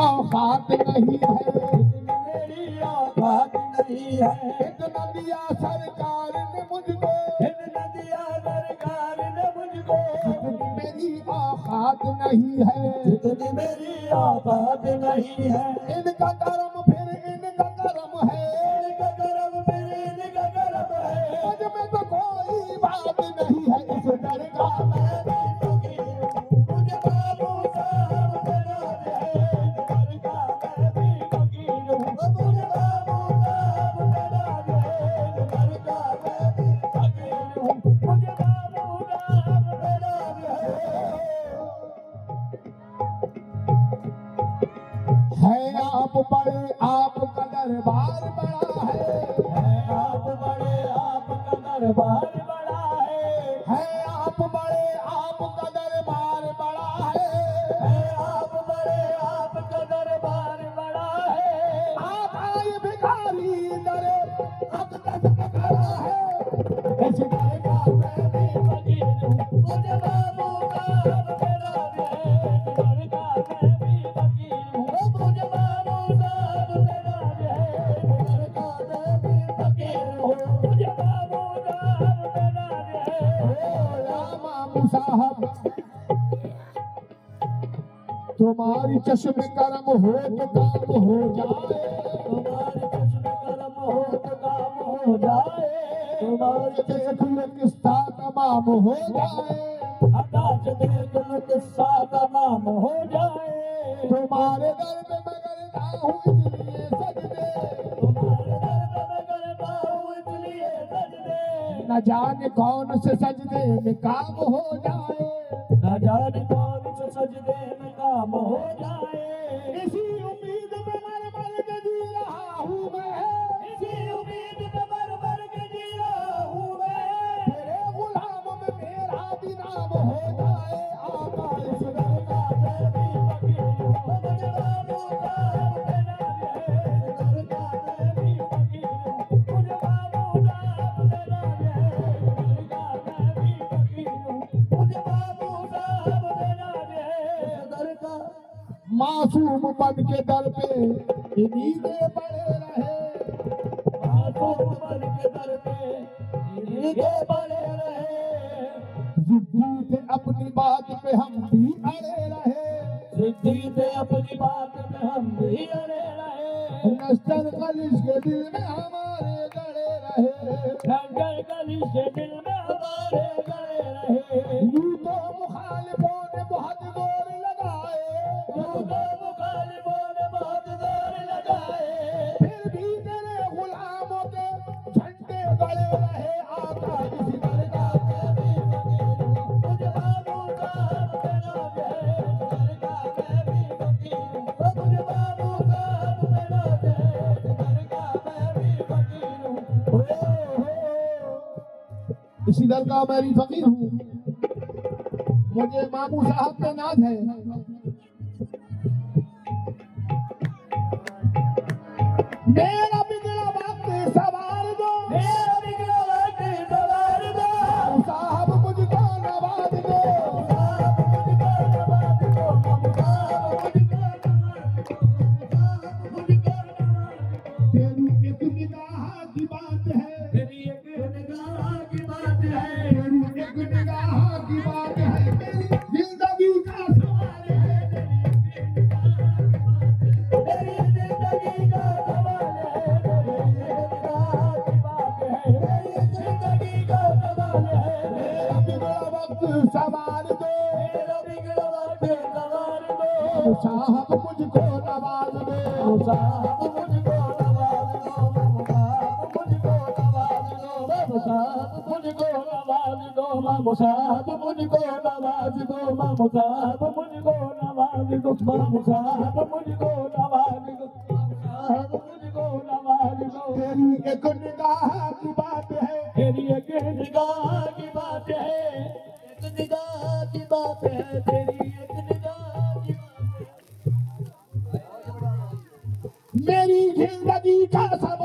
औकात नहीं है, मेरी औकात नहीं है। इतना दिया सरकार ने मुझको, इतना दिया सरकार ने मुझको, जितनी मेरी औकात नहीं है, जितनी मेरी औकात नहीं है। इनका कर्म फिर इनका कर्म है, इनका कर्म फिर इनका कर्म है। मुझ में तो कोई बात नहीं है, इस डर का मैं भी फकीर हूँ। मुझे बाबू साहब पे नाज है, इस घर का मैं भी फकीर हूँ। मुझे बाबू साहब पे नाज है, इस घर का मैं भी फकीर हूँ। मुझे बाबू साहब पे नाज है आप बड़े, आपका दरबार बड़ा है, आप बड़े, आपका दरबार बड़ा है। आप बड़े, आपका दरबार बड़ा है, आप बड़े, आपका दरबार बड़ा है। आप आए भिखारी दरे अब तक खड़ा है, इस डर का मैं भी फकीर हूँ। मुझे बाबू साहब पे नाज है, इस घर का मैं भी फकीर हूँ। मुझे बाबू साहब पे नाज है, इस घर का मैं भी फकीर हूँ। मुझे बाबू साहब पे नाज है। मामू साहब तुम्हारी चश्मे करम हो तो काम हो जाए, तुम्हारे चश्मे करम हो तो काम हो जाए। तुम्हारे तुम्हारे किस्सा तमाम हो जाए, आकाश देख लो किस्सा तमाम हो जाए। तुम्हारे दर पे मगर ना हूँ इसलिए सजदे, तुम्हारे दर पे मैं करता हूँ इसलिए सजदे। न जाने कौन से सजदे में काम हो जाए, न जाने कौन से सजदे में काम हो जाए। इसी उम्मीद में मर मर के जी रहा हूँ मैं, इसी उम्मीद में मर मर के जी रहा हूँ मैं। तेरे गुलाम में मेरा भी नाम हो जाए, आका इस दर का मैं भी फकीर हूँ। मुझे बाबू साहब पे नाज है, इस घर का मैं भी फकीर हूँ। मुझे बाबू साहब पे नाज है, इस घर का मैं भी फकीर हूँ। मुझे बाबू साहब पे नाज है, इस घर का मासूम बन के दर पे इन्हीं पड़े रहे, मासूम बन के दर पे इन्हीं के पड़े रहे। जिद्दी थे अपनी बात पे हम भी अड़े रहे, जिद्दी थे अपनी बात पे हम भी अड़े रहे। नस्तर कलिश के दिल में हमारे गड़े रहे, लंगर गली के दिल में हमारे गड़े रहे। यूं तो मुखालिफों ने बहुत जोर लगाए, यूं तो मुखालिफों ने बहुत जोर लगाए। फिर भी तेरे गुलामों के झंडे गड़े रहे, आका इस दर का मैं भी फकीर हूँ। मुझे बाबू साहब पे नाज है, इस घर का मैं भी फकीर हूँ। मुझे बाबू साहब पे नाज है, इस घर का मैं भी फकीर हूँ। इसी दर का मैं भी फकीर हूँ, मुझे मामू साहब पे नाज है। मेरा बिगड़ा वक्त सवार दो, मेरा बिगड़ा वक्त सवार दो। साहब मुझको नवाज दो, साहब मुझको नवाज दो। साहब मुझको नवाज दो। साहब मुझको नवाज दो। तेरी एक निगाह की बात है, तेरी एक निगाह की बात है। तेरी एक निगाह की बात है, मेरी जिंदगी का सवाल है, तेरी जिंदगी का सवाल है। तेरी निगाह की बात है। तेरी जिंदगी का सवाल है। मेरा बिगड़ा वक्त सवार दो, मेरा बिगड़ा वक्त सवार दो। साहब मुझको नवाज दो, साहब मुझको नवाज दो। साहब मुझको नवाज दो। साहब मुझको नवाज दो। साहब मुझको नवाज दो। साहब मुझको नवाज दो। साहब मुझको नवाज दो। साहब मुझको नवाज दो। तेरी एक निगाह की बात है, तेरी एक निगाह की बात है। एक निगाह की बात है। तेरी एक निगाह की बात है। मेरी जिंदगी का सवाल